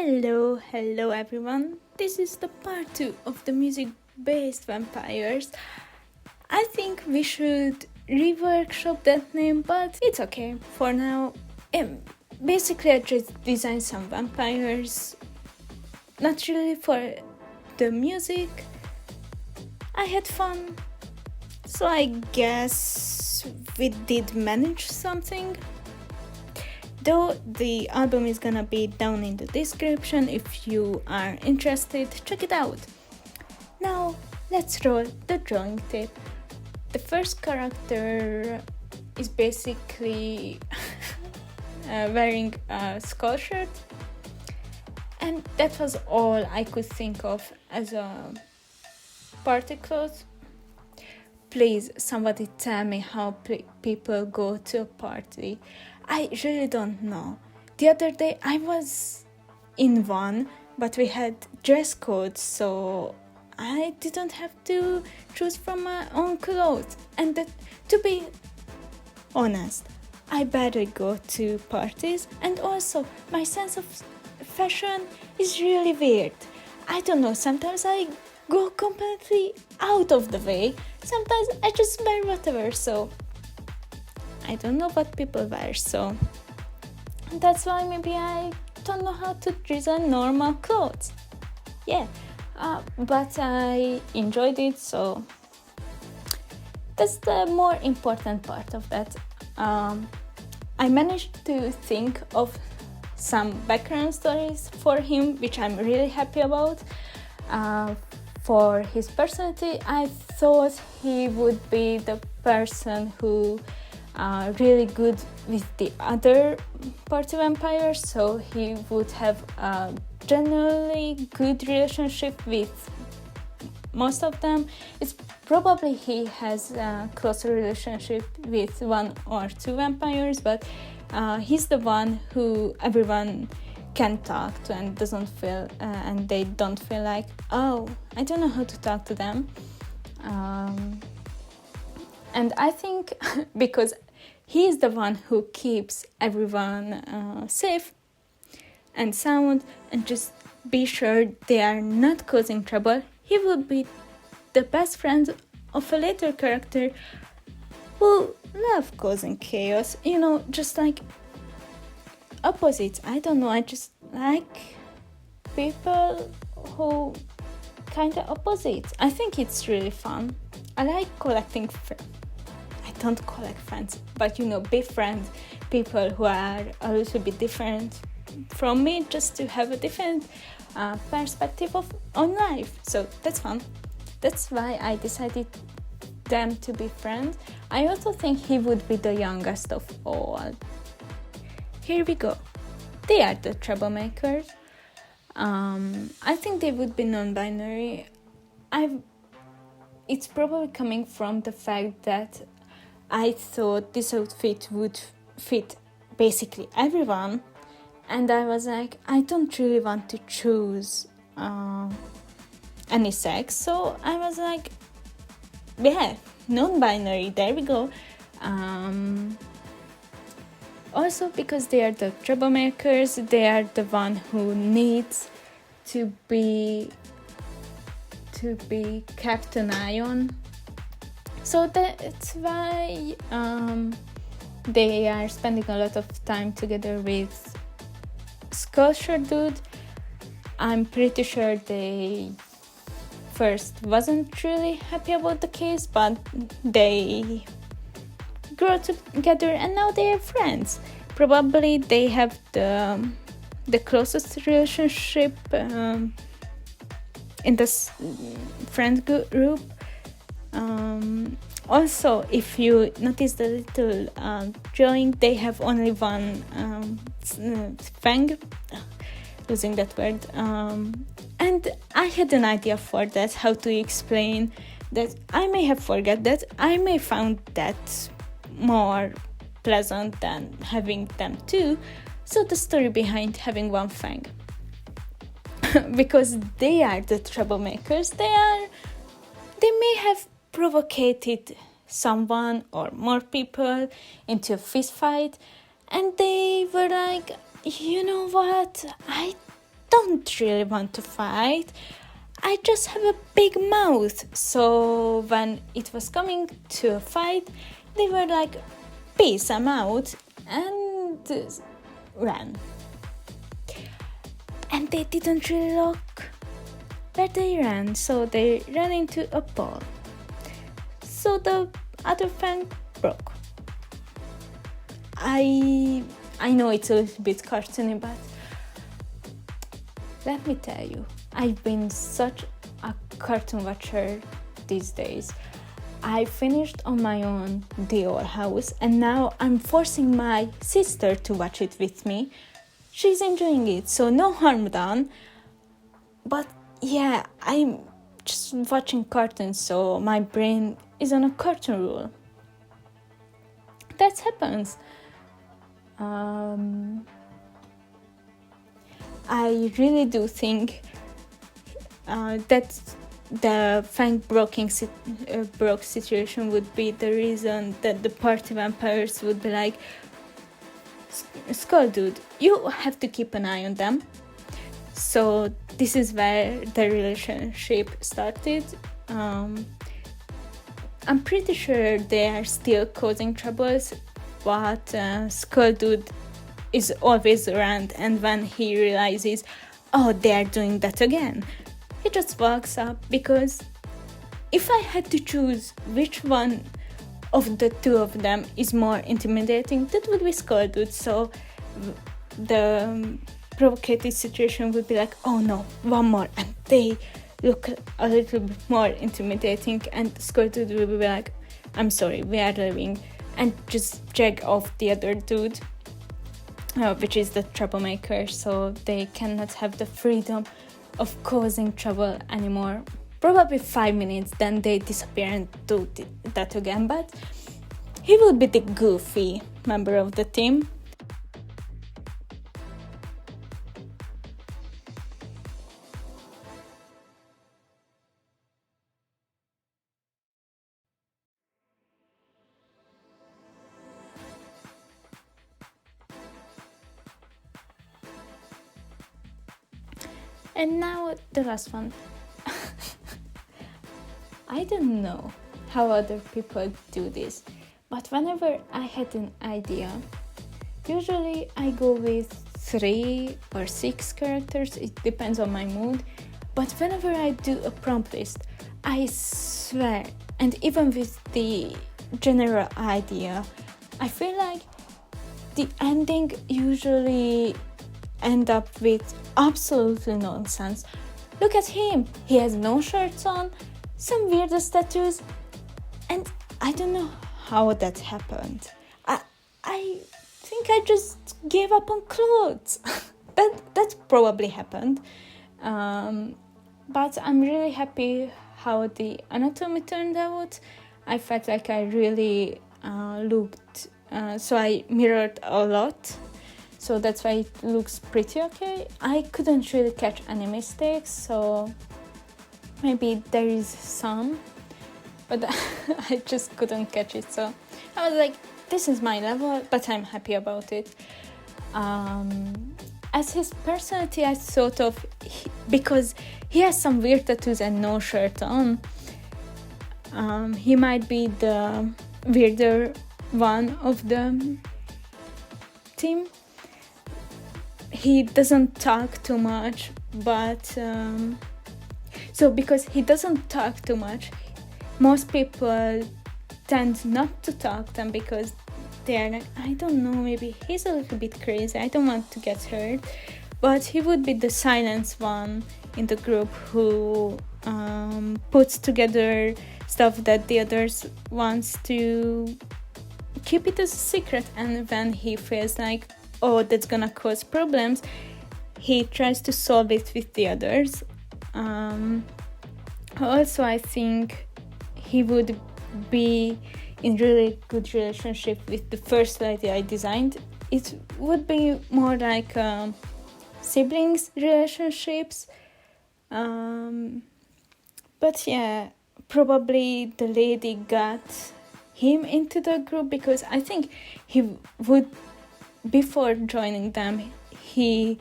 Hello everyone. This is the part 2 of the music-based vampires. I think we should reworkshop that name, but it's okay for now. Basically, I just designed some vampires, not really for the music. I had fun, so I guess we did manage something. Though the album is gonna be down in the description if you are interested, check it out. Now let's roll the drawing tip. The first character is basically wearing a skull shirt, and that was all I could think of as a party clothes. Please, somebody tell me how people go to a party. I really don't know. The other day I was in one, but we had dress codes, so I didn't have to choose from my own clothes. And to be honest, I barely go to parties, and also my sense of fashion is really weird. I don't know, sometimes I go completely out of the way, sometimes I just wear whatever, so I don't know what people wear, so that's why maybe I don't know how to design normal clothes. But I enjoyed it, so that's the more important part of that. I managed to think of some background stories for him, which I'm really happy about. For his personality, I thought he would be the person who really good with the other party vampires, so he would have a generally good relationship with most of them. It's probably he has a closer relationship with one or two vampires, but he's the one who everyone can talk to and doesn't feel and they don't feel like, oh, I don't know how to talk to them. And I think because he is the one who keeps everyone safe and sound and just be sure they are not causing trouble, he will be the best friend of a later character who love causing chaos, just like opposites. I don't know, I just like people who kind of opposites. I think it's really fun. I like collecting I don't collect friends, but befriend people who are a little bit different from me, just to have a different perspective on life. So that's fun. That's why I decided them to be friends. I also think he would be the youngest of all. Here we go. They are the troublemakers. I think they would be non-binary. It's probably coming from the fact that I thought this outfit would fit basically everyone, and I was like, I don't really want to choose any sex, so I was like, yeah, non-binary, there we go. Also because they are the troublemakers, they are the one who needs to be kept an eye on. So that's why they are spending a lot of time together with Sculpture Dude. I'm pretty sure they first wasn't really happy about the case, but they grew together and now they are friends. Probably they have the closest relationship in this friend group. Also, if you notice the little drawing, they have only one fang, losing that word, and I had an idea for that, how to explain that. I may have forgot that, I may found that more pleasant than having them two, so the story behind having one fang. Because they are the troublemakers, they may have provoked someone or more people into a fist fight, and they were like, you know what, I don't don't really want to fight. I just have a big mouth. So when it was coming to a fight, they were like, peace, I'm out, and ran. And they didn't really look where they ran, so they ran into a ball. So the other fang broke. I know it's a little bit cartoony, but let me tell you, I've been such a cartoon watcher these days. I finished on my own The Old House, and now I'm forcing my sister to watch it with me. She's enjoying it, so no harm done. But yeah, I'm just watching cartoons, so my brain is on a cartoon rule. That happens. I really do think that the fang broke situation would be the reason that the party vampires would be like, Skull Dude, you have to keep an eye on them. So this is where the relationship started. I'm pretty sure they are still causing troubles, but Skull Dude is always around, and when he realizes, oh, they are doing that again, he just walks up, because if I had to choose which one of the two of them is more intimidating, that would be Skull Dude. So the provocative situation would be like, oh no, one more, and they look a little bit more intimidating, and Skull Dude will be like, I'm sorry, we are leaving, and just drag off the other dude, which is the troublemaker, so they cannot have the freedom of causing trouble anymore. Probably 5 minutes, then they disappear and do that again, but he will be the goofy member of the team. And now the last one. I don't know how other people do this, but whenever I had an idea, usually I go with 3 or 6 characters, it depends on my mood, but whenever I do a prompt list, I swear, and even with the general idea, I feel like the ending usually end up with absolutely nonsense. Look at him, he has no shirts on, some weird tattoos, and I don't know how that happened. I think I just gave up on clothes. that probably happened, but I'm really happy how the anatomy turned out. I felt like I really looked, so I mirrored a lot, so that's why it looks pretty okay. I couldn't really catch any mistakes, so maybe there is some, but I just couldn't catch it, so I was like, this is my level, but I'm happy about it. As his personality, I thought of, because he has some weird tattoos and no shirt on, he might be the weirder one of the team. He doesn't talk too much, but so because he doesn't talk too much, most people tend not to talk to them because they're like, I don't know, maybe he's a little bit crazy, I don't want to get hurt. But he would be the silent one in the group who puts together stuff that the others wants to keep it as a secret, and when he feels like, oh, that's gonna cause problems, he tries to solve it with the others. Also, I think he would be in really good relationship with the first lady I designed. It would be more like siblings relationships, but yeah, probably the lady got him into the group because I think he would, before joining them, he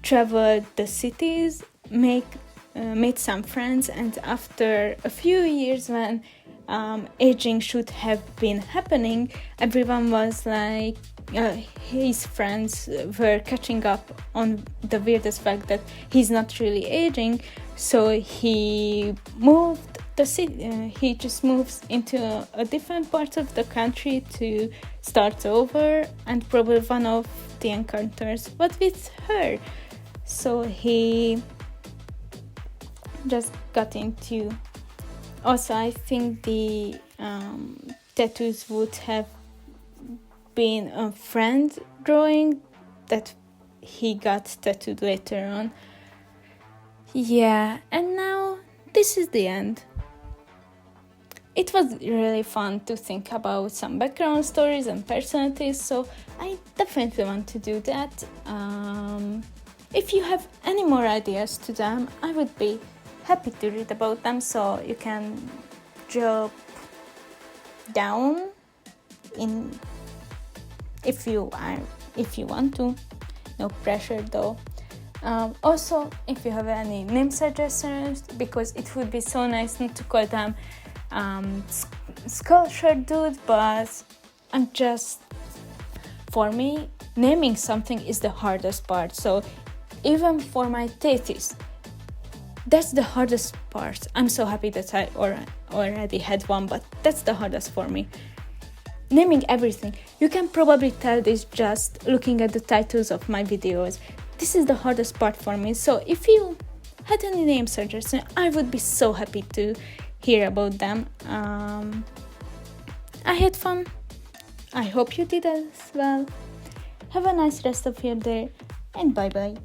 traveled the cities, made some friends, and after a few years when aging should have been happening, everyone was like, his friends were catching up on the weirdest fact that he's not really aging, so he moved the city. He just moves into a different part of the country to start over, and probably one of the encounters was with her. So he just got into. Also, I think the tattoos would have been a friend drawing that he got tattooed later on. Yeah, and now this is the end. It was really fun to think about some background stories and personalities, so I definitely want to do that. If you have any more ideas to them, I would be happy to read about them, so you can drop down in if you want to. No pressure though. Also, if you have any name suggestions, because it would be so nice not to call them sculpture dude, but for me, naming something is the hardest part. So even for my thesis, that's the hardest part. I'm so happy that I already had one, but that's the hardest for me. Naming everything. You can probably tell this just looking at the titles of my videos. This is the hardest part for me. So if you had any name suggestions, I would be so happy to hear about them. I had fun. I hope you did as well. Have a nice rest of your day, and bye bye.